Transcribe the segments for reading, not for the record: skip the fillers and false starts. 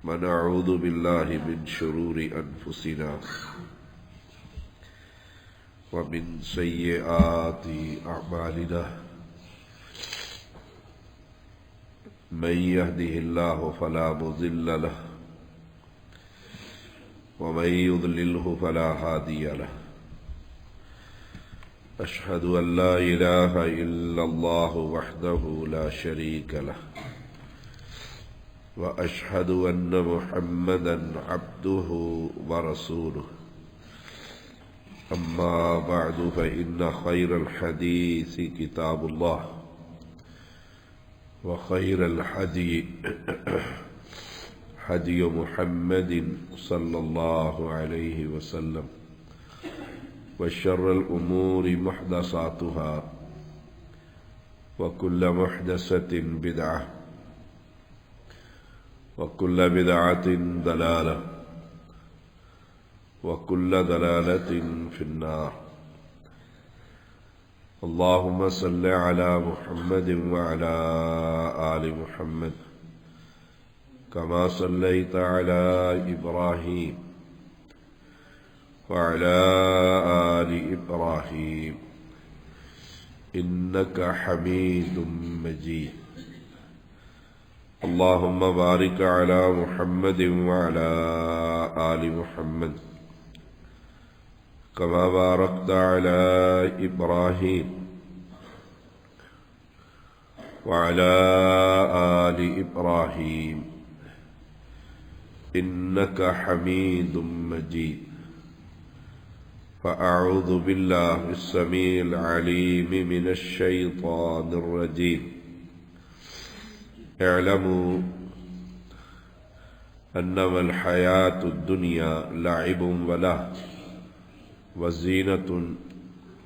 ونعوذ بالله من شرور أنفسنا ومن سيئات أعمالنا من يهده الله فلا مضل له ومن يضلله فلا هادي له أشهد أن لا إله إلا الله وحده لا شريك له وأشهد أن محمدا عبده ورسوله أما بعد فإن خير الحديث كتاب الله وخير الحدي هدي محمد صلى الله عليه وسلم وشر الأمور محدثاتها وكل محدثة بدعة وكل بدعة ضلالة وكل ضلالة في النار اللهم صل على محمد وعلى آل محمد كما صليت على إبراهيم وعلى آل إبراهيم إنك حميد مجيد اللهم بارك على محمد وعلى آل محمد كما باركت على إبراهيم وعلى آل إبراهيم إنك حميد مجيد فأعوذ بالله السميع العليم من الشيطان الرجيم اعلموا أنما الحياة الدنيا لعب وله وزينة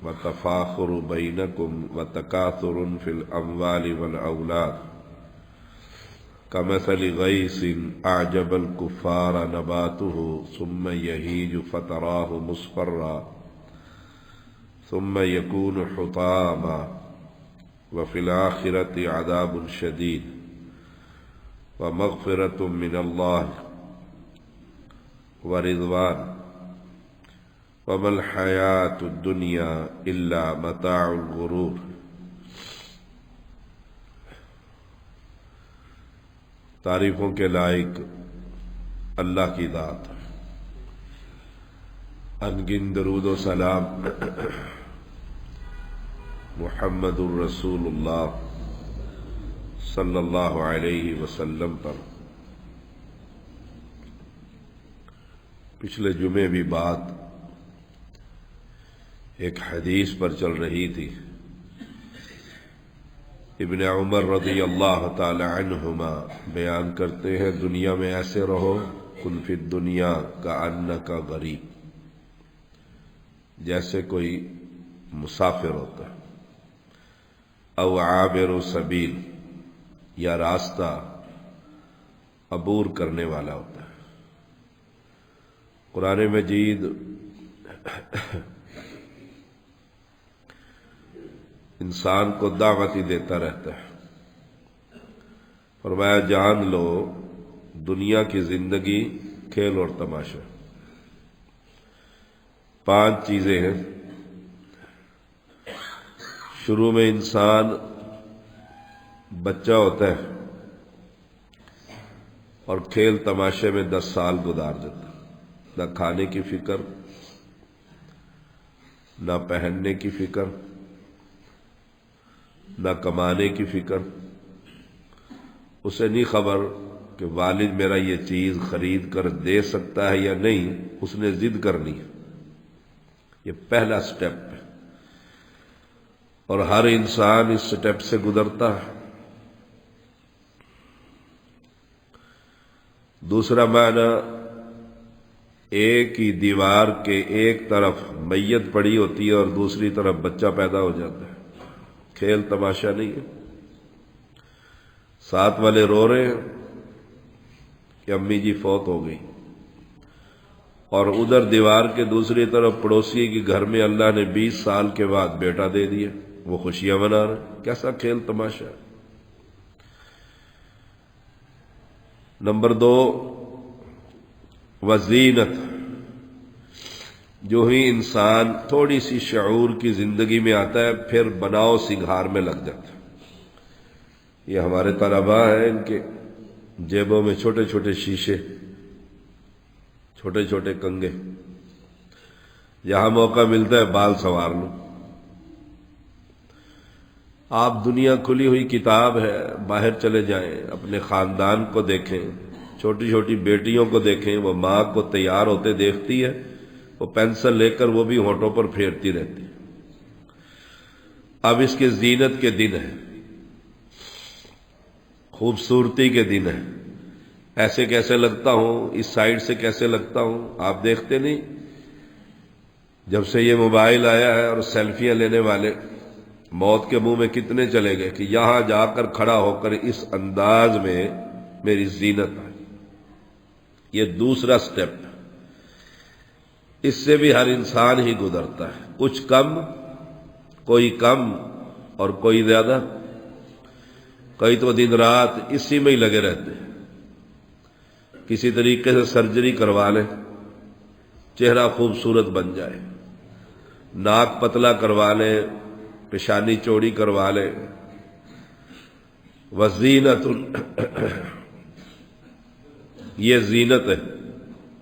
وتفاخر بينكم وتكاثر في الأموال والأولاد كمثل غيث أعجب الكفار نباته ثم يهيج فتراه مصفرا ثم يكون حطاما وفي الآخرة عذاب شديد ومغفرة من الله ورضوان وما الحياة الدنيا إلا متاع الغرور تعریفوں کے لائق اللہ کی ذات انگن درود و سلام محمد الرسول اللہ صلی اللہ علیہ وسلم پر۔ پچھلے جمعے بھی بات ایک حدیث پر چل رہی تھی۔ ابن عمر رضی اللہ تعالی عنہما بیان کرتے ہیں دنیا میں ایسے رہو کن فی الدنیا کأنک غریب، جیسے کوئی مسافر ہوتا ہے، او عابر سبیل، یا راستہ عبور کرنے والا ہوتا ہے۔ قرآن مجید انسان کو دعوت ہی دیتا رہتا ہے۔ فرمایا جان لو دنیا کی زندگی کھیل اور تماشا، 5 چیزیں ہیں۔ شروع میں انسان بچہ ہوتا ہے اور کھیل تماشے میں 10 سال گزار دیتا ہے، نہ کھانے کی فکر، نہ پہننے کی فکر، نہ کمانے کی فکر، اسے نہیں خبر کہ والد میرا یہ چیز خرید کر دے سکتا ہے یا نہیں، اس نے ضد کرنی ہے۔ یہ پہلا سٹیپ ہے اور ہر انسان اس سٹیپ سے گزرتا ہے۔ دوسرا معنی، ایک ہی دیوار کے ایک طرف میت پڑی ہوتی ہے اور دوسری طرف بچہ پیدا ہو جاتا ہے، کھیل تماشا نہیں ہے۔ ساتھ والے رو رہے ہیں کہ امی جی فوت ہو گئی، اور ادھر دیوار کے دوسری طرف پڑوسی کے گھر میں اللہ نے 20 سال کے بعد بیٹا دے دیا، وہ خوشیاں منا رہے۔ کیسا کھیل تماشا ہے۔ نمبر 2، وزینت، جو ہی انسان تھوڑی سی شعور کی زندگی میں آتا ہے پھر بناؤ سنگھار میں لگ جاتا ہے۔ یہ ہمارے طلباء ہیں، ان کے جیبوں میں چھوٹے چھوٹے شیشے، چھوٹے چھوٹے کنگے، جہاں موقع ملتا ہے بال سنوار لو۔ آپ دنیا کھلی ہوئی کتاب ہے، باہر چلے جائیں، اپنے خاندان کو دیکھیں، چھوٹی چھوٹی بیٹیوں کو دیکھیں، وہ ماں کو تیار ہوتے دیکھتی ہے، وہ پینسل لے کر وہ بھی ہونٹوں پر پھیرتی رہتی ہے۔ اب اس کے زینت کے دن ہیں، خوبصورتی کے دن ہیں، ایسے کیسے لگتا ہوں، اس سائڈ سے کیسے لگتا ہوں۔ آپ دیکھتے نہیں جب سے یہ موبائل آیا ہے اور سیلفیاں لینے والے موت کے منہ میں کتنے چلے گئے کہ یہاں جا کر کھڑا ہو کر اس انداز میں میری زینت آئی۔ یہ دوسرا سٹیپ ہے، اس سے بھی ہر انسان ہی گزرتا ہے، کچھ کم، کوئی کم اور کوئی زیادہ، کئی تو دن رات اسی میں ہی لگے رہتے ہیں۔ کسی طریقے سے سرجری کروا لیں، چہرہ خوبصورت بن جائے، ناک پتلا کروا لیں، پیشانی چوڑی کروا لیں۔ وزینت، یہ زینت ہے،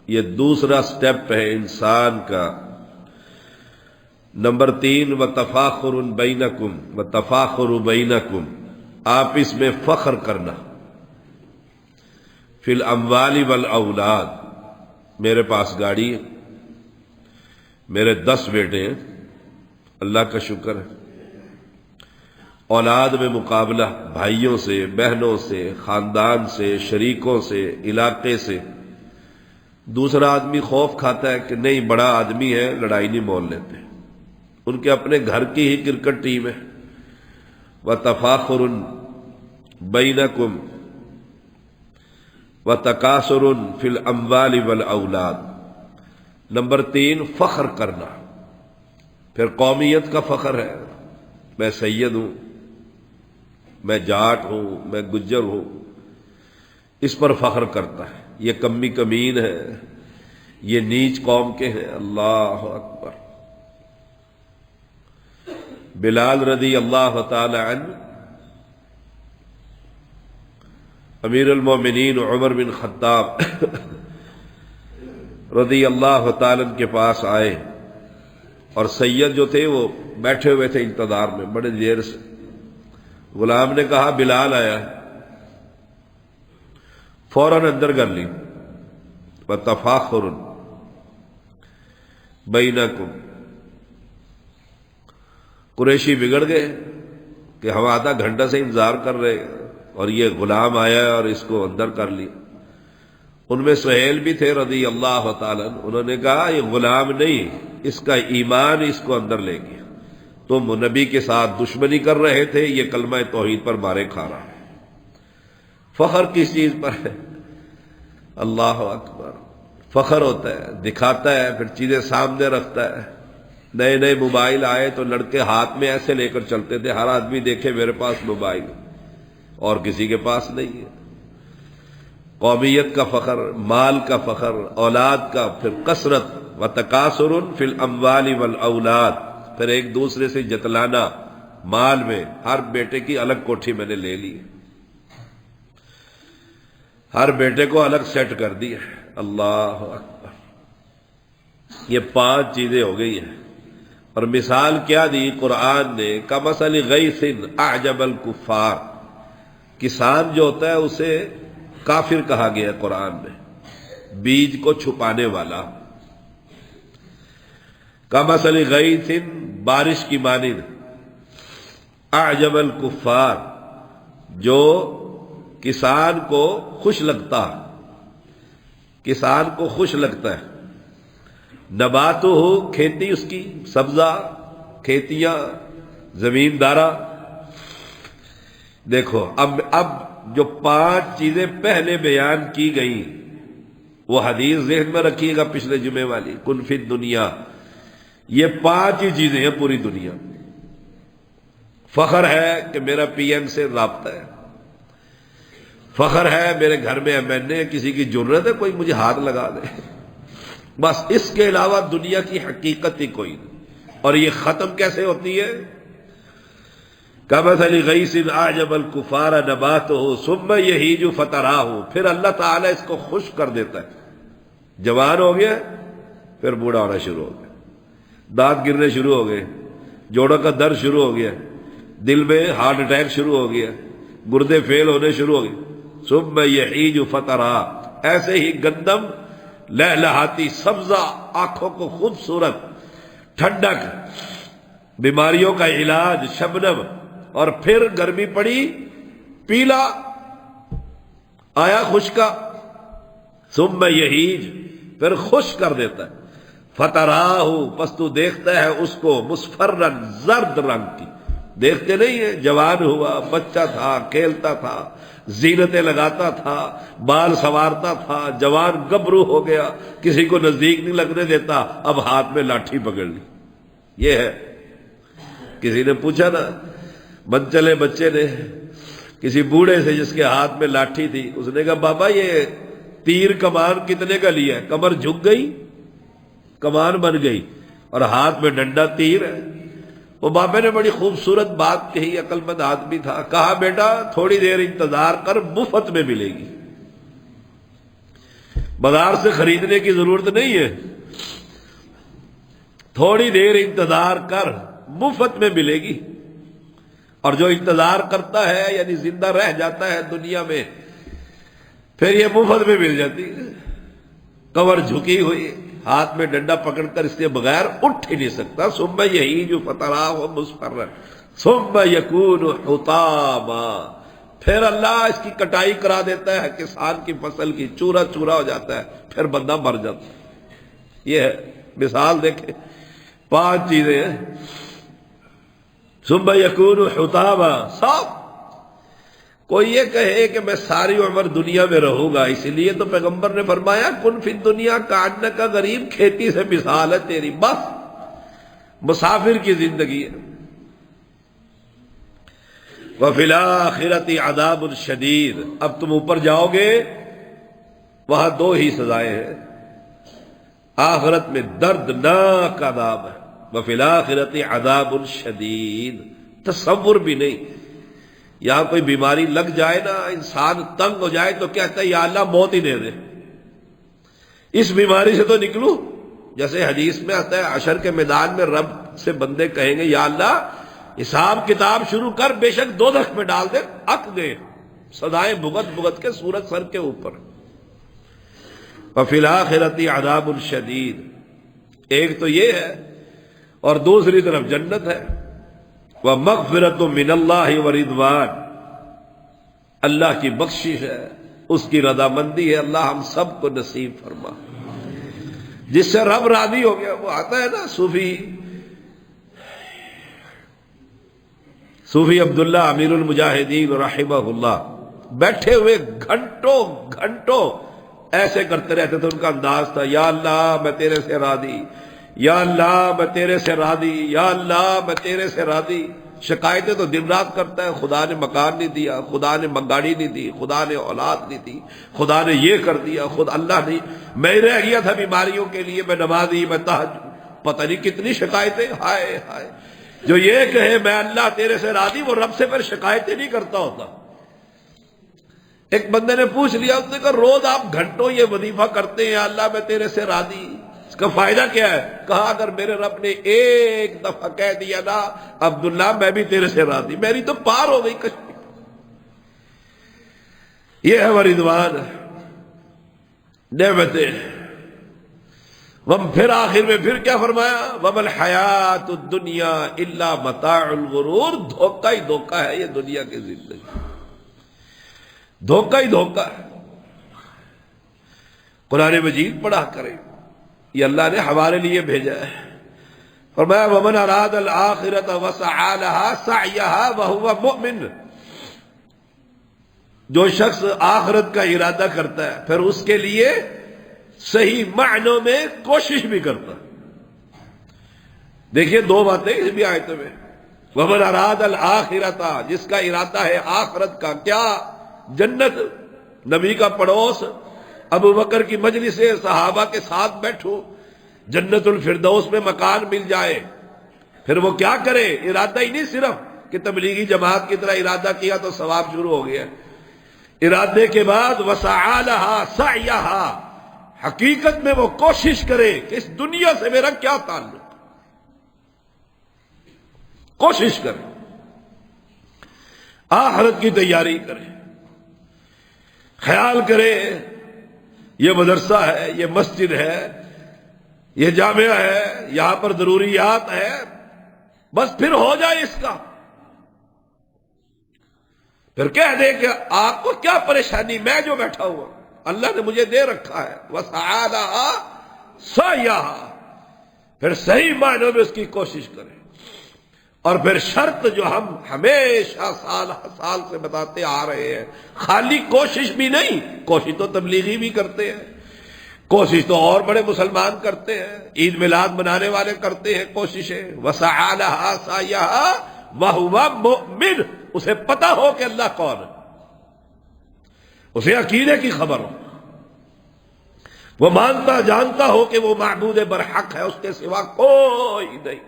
یہ دوسرا سٹیپ ہے انسان کا۔ نمبر 3، وتفاخر بینکم، وتفاخر بینکم، آپس میں فخر کرنا، فی الاموال والاولاد، میرے پاس گاڑی ہے، میرے 10 بیٹے ہیں، اللہ کا شکر ہے۔ اولاد میں مقابلہ، بھائیوں سے، بہنوں سے، خاندان سے، شریکوں سے، علاقے سے۔ دوسرا آدمی خوف کھاتا ہے کہ نہیں بڑا آدمی ہے، لڑائی نہیں مول لیتے، ان کے اپنے گھر کی ہی کرکٹ ٹیم ہے۔ وَتَفَاخُرٌ بَيْنَكُمْ وَتَكَاثُرٌ فِي الْأَمْوَالِ وَالْأَوْلَادِ۔ نمبر 3، فخر کرنا، پھر قومیت کا فخر ہے، میں سید ہوں، میں جاٹ ہوں، میں گجر ہوں، اس پر فخر کرتا ہے۔ یہ کمی کمین ہے، یہ نیچ قوم کے ہیں۔ اللہ اکبر۔ بلال رضی اللہ تعالی عنہ امیر المومنین عمر بن خطاب رضی اللہ تعالی عنہ کے پاس آئے، اور سید جو تھے وہ بیٹھے ہوئے تھے انتظار میں بڑے دیر سے۔ غلام نے کہا بلال آیا ہے، فوراً اندر کر لی۔ وَتَفَاخُرٌ بَيْنَكُمْ، قریشی بگڑ گئے کہ ہم آدھا گھنٹہ سے انتظار کر رہے اور یہ غلام آیا ہے اور اس کو اندر کر لیا۔ ان میں سہیل بھی تھے رضی اللہ تعالیٰ عنہ، انہوں نے کہا یہ غلام نہیں، اس کا ایمان اس کو اندر لے گیا، تم نبی کے ساتھ دشمنی کر رہے تھے، یہ کلمہ توحید پر مارے کھا رہا ہے۔ فخر کس چیز پر ہے؟ اللہ اکبر۔ فخر ہوتا ہے، دکھاتا ہے، پھر چیزیں سامنے رکھتا ہے۔ نئے نئے موبائل آئے تو لڑکے ہاتھ میں ایسے لے کر چلتے تھے، ہر آدمی دیکھے میرے پاس موبائل اور کسی کے پاس نہیں ہے۔ قومیت کا فخر، مال کا فخر، اولاد کا، پھر کثرت، وتکاثر فی الاموال والاولاد، پھر ایک دوسرے سے جتلانا مال میں۔ ہر بیٹے کی الگ کوٹھی میں نے لے لی، ہر بیٹے کو الگ سیٹ کر دی ہے۔ اللہ اکبر۔ یہ 5 چیزیں ہو گئی ہیں، اور مثال کیا دی قرآن نے؟ کمثل غیث اعجب الکفار، کسان جو ہوتا ہے اسے کافر کہا گیا قرآن میں، بیج کو چھپانے والا۔ کمثل غیث، بارش کی مانند، اعجب الکفار، جو کسان کو خوش لگتا، کسان کو خوش لگتا ہے۔ نباتو ہو، کھیتی اس کی، سبزہ، کھیتیاں، زمیندارہ۔ دیکھو اب جو 5 چیزیں پہلے بیان کی گئیں، وہ حدیث ذہن میں رکھیے گا پچھلے جمعے والی، کن فی الدنیا، یہ 5 ہی چیزیں ہیں پوری دنیا۔ فخر ہے کہ میرا پی ایم سے رابطہ ہے، فخر ہے میرے گھر میں ایم این اے، کسی کی جرت ہے کوئی مجھے ہاتھ لگا دے؟ بس اس کے علاوہ دنیا کی حقیقت ہی کوئی نہیں۔ اور یہ ختم کیسے ہوتی ہے؟ کمثل غیث اعجب الکفار نباتہ ثم یہیج فتراہ، پھر اللہ تعالیٰ اس کو خشک کر دیتا ہے، جوان ہو گیا پھر بوڑھا ہونا شروع ہو گیا، دانت گرنے شروع ہو گئے، جوڑوں کا درد شروع ہو گیا، دل میں ہارٹ اٹیک شروع ہو گیا، گردے فیل ہونے شروع ہو گئے، ثم یہیج فتراہ، ایسے ہی گندم لہلہاتی سبزہ، آنکھوں کو خوبصورت، ٹھنڈک، بیماریوں کا علاج، شبنم، اور پھر گرمی پڑی پیلا آیا خشکا، ثم یہیج، پھر خشک کر دیتا ہے، فتراہ، پس تو دیکھتا ہے اس کو مصفرن، زرد رنگ کی، دیکھتے نہیں ہے، جوان ہوا، بچہ تھا، کھیلتا تھا، زینتیں لگاتا تھا، بال سنوارتا تھا، جوان گبرو ہو گیا، کسی کو نزدیک نہیں لگنے دیتا، اب ہاتھ میں لاٹھی پکڑ لی۔ یہ ہے، کسی نے پوچھا نا من چلے بچے نے کسی بوڑھے سے جس کے ہاتھ میں لاٹھی تھی، اس نے کہا بابا یہ تیر کمان کتنے کا لیا ہے؟ کمر جھک گئی، کمان بن گئی، اور ہاتھ میں ڈنڈا تیر ہے۔ وہ بابے نے بڑی خوبصورت بات کہی، عقل مند آدمی تھا، کہا بیٹا تھوڑی دیر انتظار کر، مفت میں ملے گی، بازار سے خریدنے کی ضرورت نہیں ہے، تھوڑی دیر انتظار کر، مفت میں ملے گی۔ اور جو انتظار کرتا ہے یعنی زندہ رہ جاتا ہے دنیا میں، پھر یہ مفت میں مل جاتی ہے۔ کمر جھکی ہوئی، ہاتھ میں ڈنڈا پکڑ کر اس کے بغیر اٹھ ہی نہیں سکتا، ثم یہیج فتراہ مصفرا ثم یکون حطاما، پھر اللہ اس کی کٹائی کرا دیتا ہے، کسان کی فصل کی، چورا چورا ہو جاتا ہے، پھر بندہ مر جاتا ہے۔ یہ ہے مثال، دیکھیں 5 چیزیں ہیں، ثم یکون حطاما، صاف۔ کوئی یہ کہے کہ میں ساری عمر دنیا میں رہوں گا، اسی لیے تو پیغمبر نے فرمایا کن فی الدنیا کانک غریب، کھیتی سے مثال ہے تیری، بس مسافر کی زندگی ہے۔ وفی الآخرۃ عذاب شدید، اب تم اوپر جاؤ گے وہاں 2 ہی سزائیں ہیں، آخرت میں دردناک عذاب ہے، وفی الآخرۃ عذاب شدید، تصور بھی نہیں۔ یہاں کوئی بیماری لگ جائے نا، انسان تنگ ہو جائے تو کہتا ہے یا اللہ موت ہی دے دے، اس بیماری سے تو نکلوں۔ جیسے حدیث میں آتا ہے حشر کے میدان میں رب سے بندے کہیں گے یا اللہ حساب کتاب شروع کر، بے شک دوزخ میں ڈال دے، اک دے، سزائیں بھگت بھگت کے سورج سر کے اوپر۔ وفی الآخرۃ عذاب شدید، ایک تو یہ ہے، اور دوسری طرف جنت ہے، وَمَغْفِرَةٌ مِّنَ اللَّهِ وَرِضْوَانٌ، اللہ کی بخشش ہے، اس کی رضامندی ہے، اللہ ہم سب کو نصیب فرما۔ جس سے رب راضی ہو گیا، وہ آتا ہے نا صوفی عبداللہ امیر المجاہدین رحمہ اللہ، بیٹھے ہوئے گھنٹوں گھنٹوں ایسے کرتے رہتے تھے، ان کا انداز تھا یا اللہ میں تیرے سے راضی، یا اللہ میں تیرے سے راضی، یا اللہ میں تیرے سے راضی۔ شکایتیں تو دن رات کرتا ہے، خدا نے مکان نہیں دیا، خدا نے گاڑی نہیں دی، خدا نے اولاد نہیں دی، خدا نے یہ کر دیا، خود اللہ نہیں، میں رہ گیا تھا بیماریوں کے لیے، میں نمازی، میں تہجد، پتہ نہیں کتنی شکایتیں، ہائے ہائے۔ جو یہ کہے میں اللہ تیرے سے راضی، وہ رب سے پھر شکایتیں نہیں کرتا ہوتا۔ ایک بندے نے پوچھ لیا، اس نے کہا روز آپ گھنٹوں یہ وظیفہ کرتے ہیں یا اللہ میں تیرے سے راضی، اس کا فائدہ کیا ہے؟ کہا اگر میرے رب نے ایک دفعہ کہہ دیا نا عبداللہ میں بھی تیرے سے راضی، میری تو پار ہو گئی کشتی۔ یہ ہے ورضوان، نعمتیں۔ پھر آخر میں پھر کیا فرمایا؟ وَمَا الْحَيَاةُ الدُّنْيَا إِلَّا مَتَاعُ الْغُرُورِ، دھوکہ ہی دھوکہ ہے یہ دنیا کی زندگی، دھوکہ ہی دھوکہ ہے۔ قرآن مجید پڑھا کریں، یہ اللہ نے ہمارے لیے بھیجا ہے۔ فرمایا وَمَنْ أَرَادَ الْآخِرَةَ وَسَعَى لَهَا سَعْيَهَا وَهُوَ مُؤْمِنٌ، جو شخص آخرت کا ارادہ کرتا ہے پھر اس کے لیے صحیح معنوں میں کوشش بھی کرتا ہے۔ دیکھیے 2 باتیں اس بھی آیت میں، وَمَنْ أَرَادَ الْآخِرَةَ، جس کا ارادہ ہے آخرت کا، کیا؟ جنت، نبی کا پڑوس، ابو بکر کی مجلس صحابہ کے ساتھ بیٹھو، جنت الفردوس میں مکان مل جائے، پھر وہ کیا کرے؟ ارادہ ہی نہیں صرف کہ تبلیغی جماعت کی طرح ارادہ کیا تو ثواب شروع ہو گیا، ارادے کے بعد وسعی لہا سعیہا، حقیقت میں وہ کوشش کرے کہ اس دنیا سے میرا کیا تعلق، کوشش کرے، آخرت کی تیاری کرے، خیال کرے یہ مدرسہ ہے، یہ مسجد ہے، یہ جامعہ ہے، یہاں پر ضروریات ہے، بس پھر ہو جائے اس کا، پھر کہہ دے کہ آپ کو کیا پریشانی، میں جو بیٹھا ہوا اللہ نے مجھے دے رکھا ہے، وسعی لہا سعیہا، پھر صحیح معنوں میں اس کی کوشش کرے۔ اور پھر شرط جو ہم ہمیشہ سال سے بتاتے آ رہے ہیں، خالی کوشش بھی نہیں، کوشش تو تبلیغی بھی کرتے ہیں، کوشش تو اور بڑے مسلمان کرتے ہیں، عید میلاد منانے والے کرتے ہیں کوششیں، وسعی لہا سعیہا وہو مؤمن، اسے پتا ہو کہ اللہ کون ہے، اسے عقیدے کی خبر ہو، وہ مانتا جانتا ہو کہ وہ معبود برحق ہے، اس کے سوا کوئی نہیں،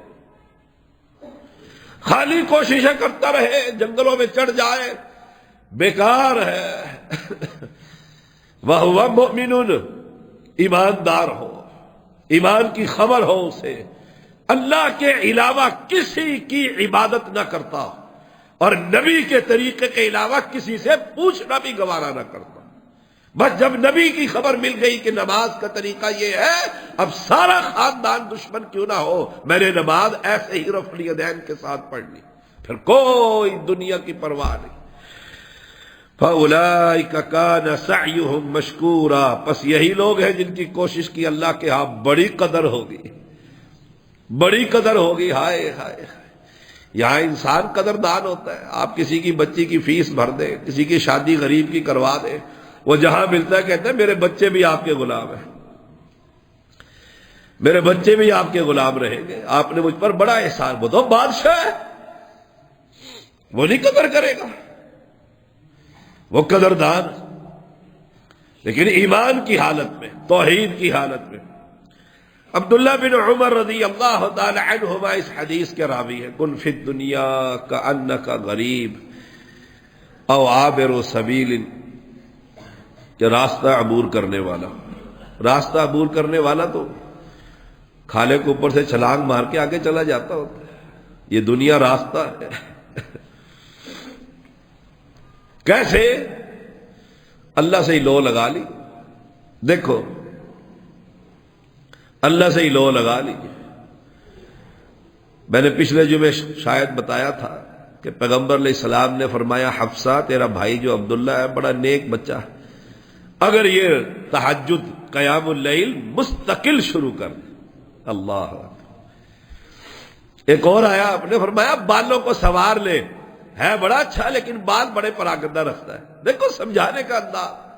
خالی کوششیں کرتا رہے، جنگلوں میں چڑھ جائے، بیکار ہے۔ وَهُوَ مُؤْمِنٌ، ایماندار ہو، ایمان کی خبر ہو اسے، اللہ کے علاوہ کسی کی عبادت نہ کرتا ہو، اور نبی کے طریقے کے علاوہ کسی سے پوچھنا بھی گوارا نہ کرتا۔ بس جب نبی کی خبر مل گئی کہ نماز کا طریقہ یہ ہے، اب سارا خاندان دشمن کیوں نہ ہو، میں نے نماز ایسے ہی رفع الیدین کے ساتھ پڑھنی، پھر کوئی دنیا کی پرواہ نہیں۔ فَأُولَئِكَ كَانَ سَعْيُهُمْ مَشْكُورًا، پس یہی لوگ ہیں جن کی کوشش کی اللہ کے ہاں بڑی قدر ہوگی، بڑی قدر ہوگی۔ ہائے ہائے، یہاں انسان قدردان ہوتا ہے، آپ کسی کی بچی کی فیس بھر دیں، کسی کی شادی غریب کی کروا دیں، وہ جہاں ملتا ہے کہتا ہے میرے بچے بھی آپ کے غلام ہیں، میرے بچے بھی آپ کے غلام رہیں گے، آپ نے مجھ پر بڑا احسان، وہ تو بادشاہ ہے، وہ نہیں قدر کرے گا، وہ قدردان۔ لیکن ایمان کی حالت میں، توحید کی حالت میں، عبداللہ بن عمر رضی اللہ تعالی عنہما اس حدیث کے راوی ہیں، کن فی الدنیا کأنک غریب او عابر سبیل، کہ راستہ عبور کرنے والا، راستہ عبور کرنے والا تو کھالے کے اوپر سے چھلانگ مار کے آگے چلا جاتا ہوتا ہے، یہ دنیا راستہ ہے۔ کیسے؟ اللہ سے ہی لو لگا لی، دیکھو اللہ سے ہی لو لگا لیجیے۔ میں نے پچھلے جمعے شاید بتایا تھا کہ پیغمبر علیہ السلام نے فرمایا حفصہ تیرا بھائی جو عبداللہ ہے بڑا نیک بچہ ہے، اگر یہ تہجد قیام اللیل مستقل شروع کر دے، اللہ۔ ایک اور آیا، آپ نے فرمایا بالوں کو سنوار لے، ہے بڑا اچھا لیکن بال بڑے پراگندہ رکھتا ہے، دیکھو سمجھانے کا انداز۔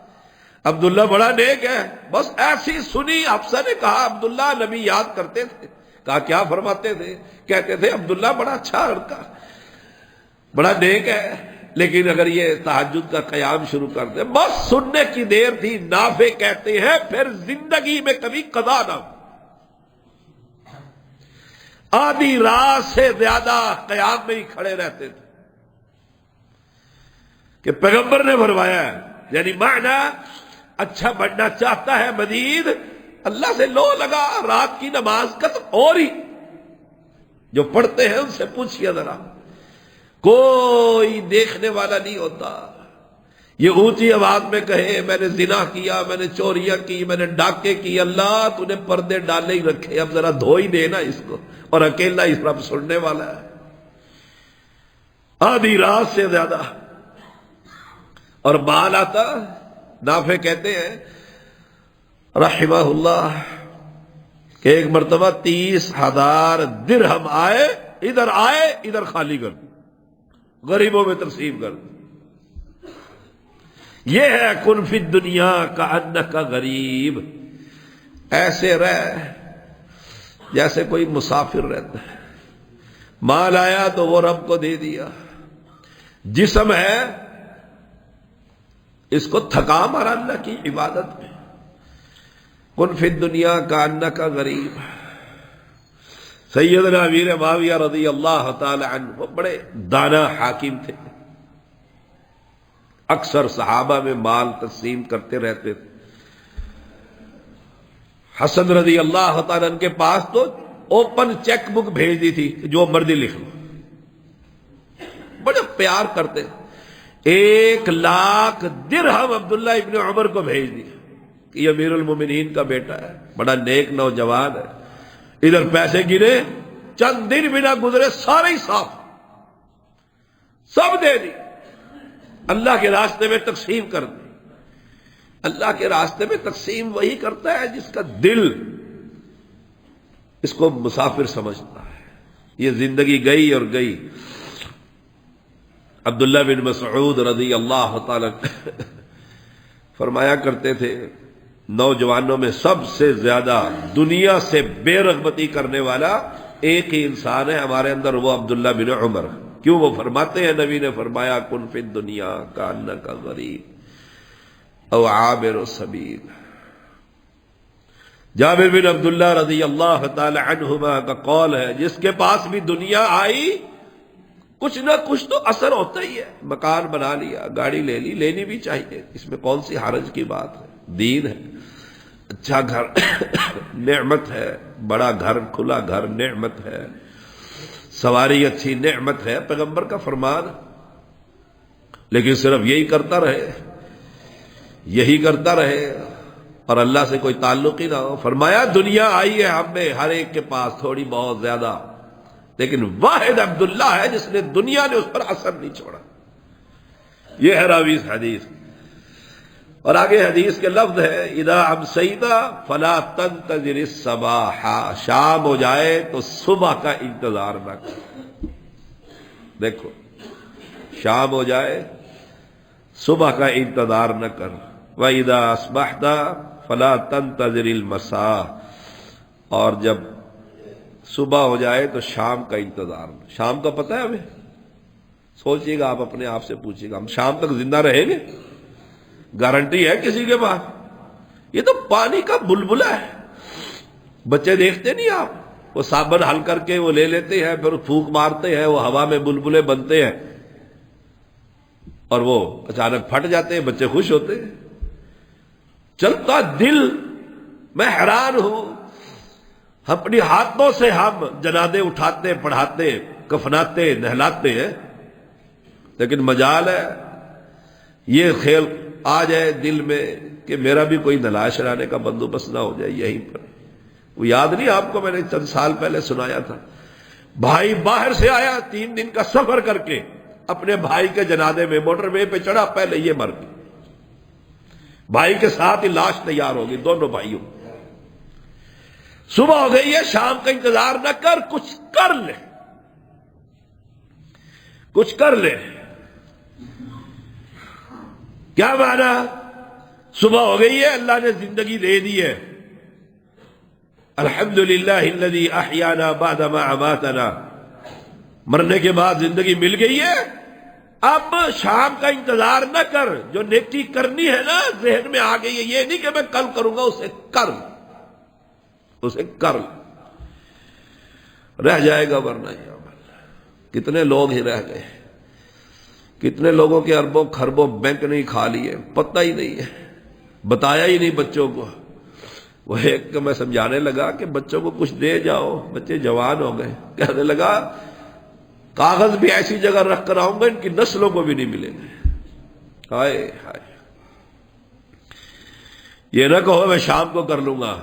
عبداللہ بڑا نیک ہے، بس ایسی سنی، حفصہ نے کہا عبداللہ نبی یاد کرتے تھے، کہا کیا فرماتے تھے؟ کہتے تھے عبداللہ بڑا اچھا لڑکا، بڑا نیک ہے، لیکن اگر یہ تہجد کا قیام شروع کر دے، بس سننے کی دیر تھی۔ نافع کہتے ہیں پھر زندگی میں کبھی قضا نہ ہو، آدھی رات سے زیادہ قیام میں ہی کھڑے رہتے تھے، کہ پیغمبر نے فرمایا ہے، یعنی معنی اچھا بننا چاہتا ہے مزید، اللہ سے لو لگا، رات کی نماز کا تو اور ہی، جو پڑھتے ہیں ان سے پوچھئے ذرا، کوئی دیکھنے والا نہیں ہوتا، یہ اونچی آواز میں کہے میں نے زنا کیا، میں نے چوریاں کی، میں نے ڈاکے کی، اللہ تو نے پردے ڈالے ہی رکھے، اب ذرا دھو ہی دینا اس کو، اور اکیلا اس رب سننے والا ہے، آدھی رات سے زیادہ۔ اور مال آتا، نافع کہتے ہیں رحمہ اللہ کہ ایک مرتبہ 30,000 درہم آئے ادھر خالی کر دی، غریبوں میں تقسیم کر دی۔ یہ ہے کن فی الدنیا کأنک غریب، ایسے رہ جیسے کوئی مسافر رہتا ہے، مال آیا تو وہ رب کو دے دیا، جسم ہے اس کو تھکا مارا اللہ کی عبادت میں. کن فی الدنیا کانک غریب. سیدنا امیر معاویہ رضی اللہ تعالی عنہ وہ بڑے دانا حاکم تھے، اکثر صحابہ میں مال تقسیم کرتے رہتے تھے. حسن رضی اللہ تعالی عنہ کے پاس تو اوپن چیک بک بھیج دی تھی، جو مرضی لکھ لو. بڑے پیار کرتے. 1,00,000 درہم عبداللہ ابن عمر کو بھیج دیا کہ یہ امیر المومنین کا بیٹا ہے، بڑا نیک نوجوان ہے. ادھر پیسے گرے، چند دن بھی نہ گزرے سارے ہی صاف، سب دے دی. اللہ کے راستے میں تقسیم کر دی. اللہ کے راستے میں تقسیم وہی کرتا ہے جس کا دل اس کو مسافر سمجھتا ہے. یہ زندگی گئی اور گئی. عبداللہ بن مسعود رضی اللہ تعالی فرمایا کرتے تھے نوجوانوں میں سب سے زیادہ دنیا سے بے رغبتی کرنے والا ایک ہی انسان ہے ہمارے اندر، وہ عبداللہ بن عمر. کیوں؟ وہ فرماتے ہیں نبی نے فرمایا کن فی الدنیا کانک غریب او عابر السبیل. جابر بن عبداللہ رضی اللہ تعالی عنہما کا قول ہے جس کے پاس بھی دنیا آئی کچھ نہ کچھ تو اثر ہوتا ہی ہے. مکان بنا لیا، گاڑی لے لی، لینی بھی چاہیے، اس میں کون سی حرج کی بات ہے. دین ہے، اچھا گھر نعمت ہے، بڑا گھر کھلا گھر نعمت ہے، سواری اچھی نعمت ہے، پیغمبر کا فرمان. لیکن صرف یہی کرتا رہے اور اللہ سے کوئی تعلق ہی نہ ہو. فرمایا دنیا آئی ہے ہم میں ہر ایک کے پاس تھوڑی بہت زیادہ، لیکن واحد عبداللہ ہے جس نے دنیا نے اس پر اثر نہیں چھوڑا. یہ ہے راوی اس حدیث. اور آگے حدیث کے لفظ ہے اذا امسیت فلا تنتظر الصباح. شام ہو جائے تو صبح کا انتظار نہ کر. دیکھو، شام ہو جائے صبح کا انتظار نہ کر. وَإِذَا أَصْبَحْتَ فَلَا تَنْتَظِرِ الْمَسَاءَ. اور جب صبح ہو جائے تو شام کا انتظار. شام کا پتہ ہے ہمیں؟ سوچئے گا، آپ اپنے آپ سے پوچھئے گا ہم شام تک زندہ رہیں گے؟ گارنٹی ہے کسی کے پاس؟ یہ تو پانی کا بلبلہ ہے. بچے دیکھتے نہیں آپ، وہ صابن حل کر کے وہ لے لیتے ہیں، پھر پھونک مارتے ہیں، وہ ہوا میں بلبلے بنتے ہیں اور وہ اچانک پھٹ جاتے ہیں، بچے خوش ہوتے ہیں. چلتا دل. میں حیران ہوں، اپنی ہاتھوں سے ہم جنازے اٹھاتے، پڑھاتے، کفناتے، نہلاتے ہیں، لیکن مجال ہے یہ خیال آ جائے دل میں کہ میرا بھی کوئی نلا شرانے کا بندوبست نہ ہو جائے یہیں پر. وہ یاد نہیں آپ کو میں نے چند سال پہلے سنایا تھا، بھائی باہر سے آیا 3 دن کا سفر کر کے اپنے بھائی کے جنازے میں موٹر وے پہ چڑھا، پہلے یہ مر گئی، بھائی کے ساتھ ہی لاش تیار ہوگی دونوں بھائیوں. صبح ہو گئی ہے، شام کا انتظار نہ کر، کچھ کر لے، کچھ کر لے. کیا معنی؟ صبح ہو گئی ہے، اللہ نے زندگی دے دی ہے، الحمدللہ الذی احیانا بعدما اماتنا، مرنے کے بعد زندگی مل گئی ہے. اب شام کا انتظار نہ کر، جو نیکی کرنی ہے نا ذہن میں آ گئی ہے، یہ نہیں کہ میں کل کروں گا، اسے کر، اسے کر. رہ جائے گا ورنہ یہ عمل. کتنے لوگ ہی رہ گئے، کتنے لوگوں کے اربوں خربوں بینک نہیں کھا لیے، پتہ ہی نہیں ہے، بتایا ہی نہیں بچوں کو. وہ ایک میں سمجھانے لگا کہ بچوں کو کچھ دے جاؤ، بچے جوان ہو گئے، کہنے لگا کاغذ بھی ایسی جگہ رکھ کر آؤں گا ان کی نسلوں کو بھی نہیں ملیں گے. ہائے ہائے. یہ نہ کہو میں شام کو کر لوں گا،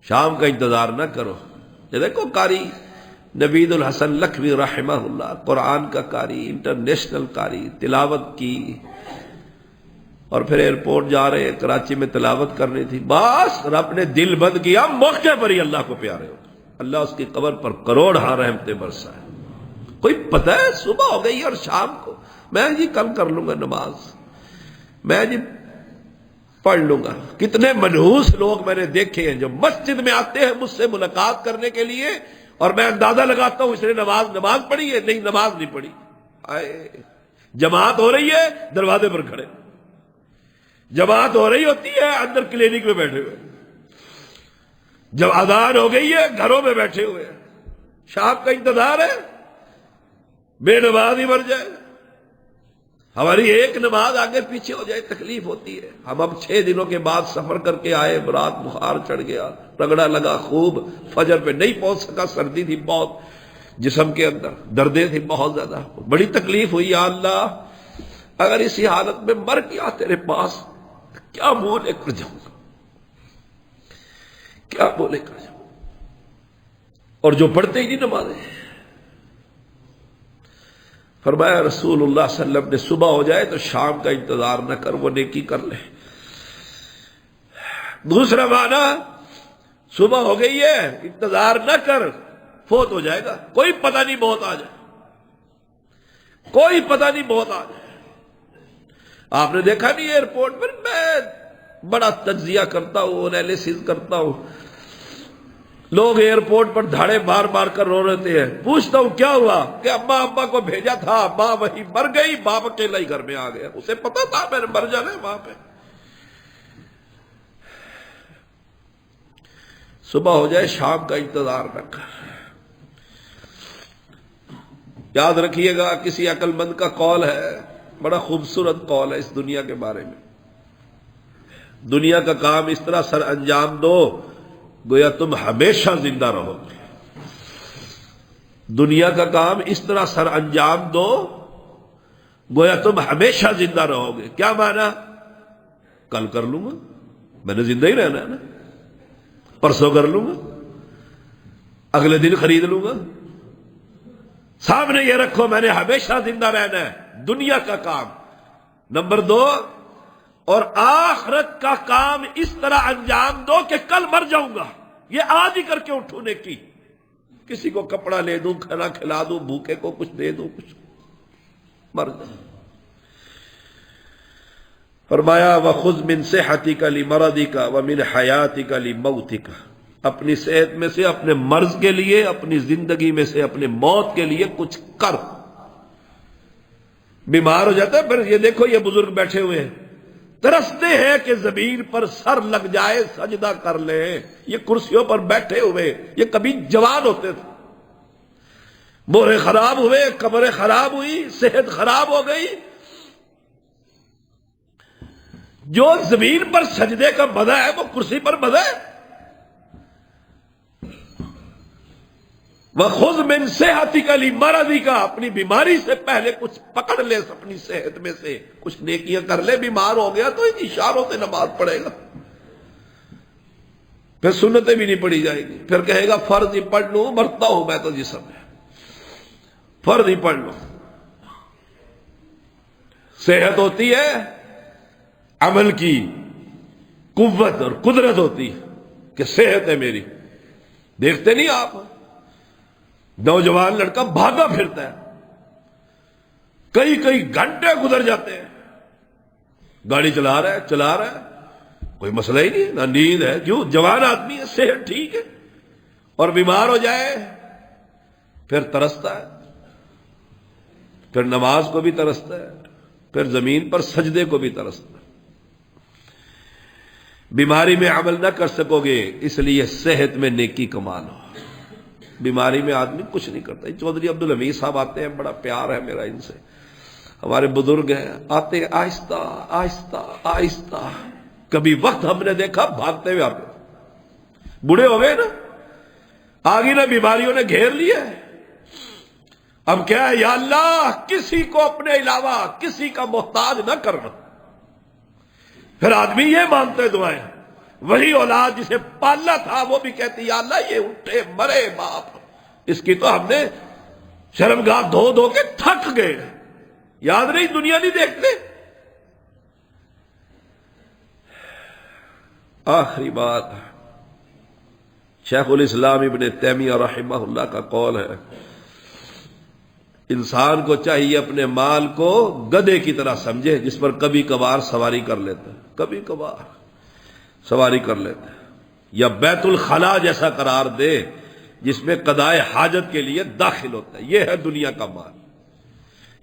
شام کا انتظار نہ کرو. یہ دیکھو قاری نوید الحسن لکھوی رحمہ اللہ، قرآن کا قاری، انٹرنیشنل قاری، تلاوت کی، اور پھر ایئرپورٹ جا رہے ہیں، کراچی میں تلاوت کرنی تھی، بس رب نے دل بند کیا، موقع پر ہی اللہ کو پیارے ہو. اللہ اس کی قبر پر کروڑ رحمتیں برسائے. کوئی پتہ ہے صبح ہو گئی اور شام کو میں جی کل کر لوں گا نماز، میں جی پڑھ لوں گا. کتنے منحوس لوگ میں نے دیکھے ہیں جو مسجد میں آتے ہیں مجھ سے ملاقات کرنے کے لیے، اور میں اندازہ لگاتا ہوں اس نے نماز پڑھی ہے؟ نہیں، نماز نہیں پڑھی. جماعت ہو رہی ہے، دروازے پر کھڑے. جماعت ہو رہی ہوتی ہے اندر کلینک میں بیٹھے ہوئے، جب اذان ہو گئی ہے گھروں میں بیٹھے ہوئے ہیں، شام کا انتظار ہے، بے نماز ہی مر جائے، ہماری ایک نماز آگے پیچھے ہو جائے تکلیف ہوتی ہے۔ ہم اب 6 دنوں کے بعد سفر کر کے آئے، رات بخار چڑھ گیا، رگڑا لگا خوب، فجر پہ نہیں پہنچ سکا، سردی تھی بہت جسم کے اندر، دردیں تھی بہت زیادہ، بڑی تکلیف ہوئی۔ یا اللہ اگر اسی حالت میں مر گیا تیرے پاس کیا منہ لے کر جاؤں گا، کیا منہ لے کر جاؤں؟ اور جو پڑھتے ہی نہیں نمازیں، فرمایا رسول اللہ صلی اللہ علیہ وسلم نے صبح ہو جائے تو شام کا انتظار نہ کر، وہ نیکی کر لے۔ دوسرا معنی صبح ہو گئی ہے انتظار نہ کر، فوت ہو جائے گا، کوئی پتہ نہیں موت آ جائے، کوئی پتہ نہیں موت آ جائے۔ آپ نے دیکھا نہیں ایئرپورٹ پر، میں بڑا تجزیہ کرتا ہوں، انالیسس کرتا ہوں، لوگ ایئرپورٹ پر دھاڑے مار مار کر رو رہے ہیں، پوچھتا ہوں کیا ہوا، کہ اماں کو بھیجا تھا، ماں وہی مر گئی، باپ اکیلا ہی گھر میں آ گیا، اسے پتا تھا میں نے مر جانا ہے وہاں پہ۔ صبح ہو جائے شام کا انتظار نہ کر۔ یاد رکھیے گا کسی عقل مند کا قول ہے، بڑا خوبصورت قول ہے اس دنیا کے بارے میں، دنیا کا کام اس طرح سر انجام دو گویا تم ہمیشہ زندہ رہو گے، دنیا کا کام اس طرح سر انجام دو گویا تم ہمیشہ زندہ رہو گے۔ کیا معنی؟ کل کر لوں گا، میں نے زندہ ہی رہنا ہے نا، پرسوں کر لوں گا، اگلے دن خرید لوں گا، سامنے یہ رکھو میں نے ہمیشہ زندہ رہنا ہے، دنیا کا کام۔ نمبر 2، اور آخرت کا کام اس طرح انجام دو کہ کل مر جاؤں گا، یہ آج ہی کر کے اٹھوں نیکی، کسی کو کپڑا لے دوں، کھانا کھلا دوں، بھوکے کو کچھ دے دوں، کچھ مر جاؤں۔ فرمایا وَخُذْ مِنْ صِحَّتِكَ لِمَرَضِكَ وَمِنْ حَيَاتِكَ لِمَوْتِكَ، اپنی صحت میں سے اپنے مرض کے لیے، اپنی زندگی میں سے اپنے موت کے لیے کچھ کر۔ بیمار ہو جاتا ہے، پھر یہ دیکھو یہ بزرگ بیٹھے ہوئے ہیں، ترستے ہیں کہ زمین پر سر لگ جائے، سجدہ کر لیں، یہ کرسیوں پر بیٹھے ہوئے، یہ کبھی جوان ہوتے تھے، مورے خراب ہوئے، کمریں خراب ہوئی، صحت خراب ہو گئی، جو زمین پر سجدے کا مزہ ہے وہ کرسی پر مزہ ہے۔ وَخُذْ مِنْ صِحَّتِكَ لِمَرَضِكَ، اپنی بیماری سے پہلے کچھ پکڑ لے، اپنی صحت میں سے کچھ نیکیاں کر لے، بیمار ہو گیا تو اشاروں سے نماز پڑھے گا، پھر سنتیں بھی نہیں پڑھی جائیں گی، پھر کہے گا فرض ہی پڑھ لوں، مرتا ہوں میں تو جسم میں، فرض ہی پڑھ لوں۔ صحت ہوتی ہے عمل کی قوت اور قدرت ہوتی ہے کہ صحت ہے میری، دیکھتے نہیں آپ نوجوان لڑکا بھاگا پھرتا ہے، کئی گھنٹے گزر جاتے ہیں، گاڑی چلا رہا ہے، کوئی مسئلہ ہی نہیں، نہ نیند ہے، کیوں؟ جوان آدمی ہے، صحت ٹھیک ہے، اور بیمار ہو جائے پھر ترستا ہے، پھر نماز کو بھی ترستا ہے، پھر زمین پر سجدے کو بھی ترستا ہے۔ بیماری میں عمل نہ کر سکو گے، اس لیے صحت میں نیکی کما لو۔ بیماری میں آدمی کچھ نہیں کرتا۔ چودھری عبدالحمید صاحب آتے ہیں، بڑا پیار ہے میرا ان سے، ہمارے بزرگ ہیں، آتے ہیں آہستہ آہستہ آہستہ، کبھی وقت ہم نے دیکھا بھاگتے ہوئے آتے، بوڑھے ہو گئے نا، آگے نہ بیماریوں نے گھیر لیا ہے، اب کیا ہے، یا اللہ کسی کو اپنے علاوہ کسی کا محتاج نہ کرنا۔ پھر آدمی یہ مانگتے دعائیں، وہی اولاد جسے پالنا تھا وہ بھی کہتی یا اللہ یہ اٹھے مرے باپ، اس کی تو ہم نے شرمگاہ دھو دھو کے تھک گئے، یاد نہیں، دنیا نہیں دیکھتے۔ آخری بات، شیخ الاسلام ابن تیمیہ رحمہ اللہ کا قول ہے، انسان کو چاہیے اپنے مال کو گدھے کی طرح سمجھے جس پر کبھی کبھار سواری کر لیتا ہے، کبھی کبھار سواری کر لیتا ہے، یا بیت الخلا جیسا قرار دے جس میں قضائے حاجت کے لیے داخل ہوتا ہے۔ یہ ہے دنیا کا مال،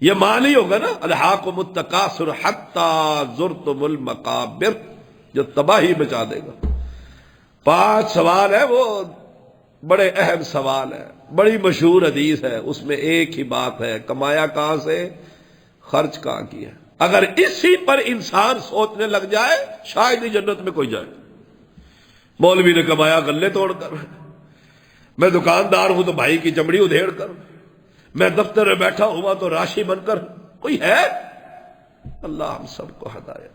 یہ معنی ہوگا نا الہاکم التکاثر حتی زرتم المقابر، جو تباہی مچا دے گا۔ 5 سوال ہے، وہ بڑے اہم سوال ہے، بڑی مشہور حدیث ہے، اس میں ایک ہی بات ہے، کمایا کہاں سے، خرچ کہاں کیا۔ اگر اسی پر انسان سوچنے لگ جائے شاید ہی جنت میں کوئی جائے۔ مولوی نے کمایا غلے توڑ کر، میں دکاندار ہوں تو بھائی کی چمڑی ادھیڑ کر، میں دفتر میں بیٹھا ہوا تو راشی بن کر، کوئی ہے؟ اللہ ہم سب کو ہدایت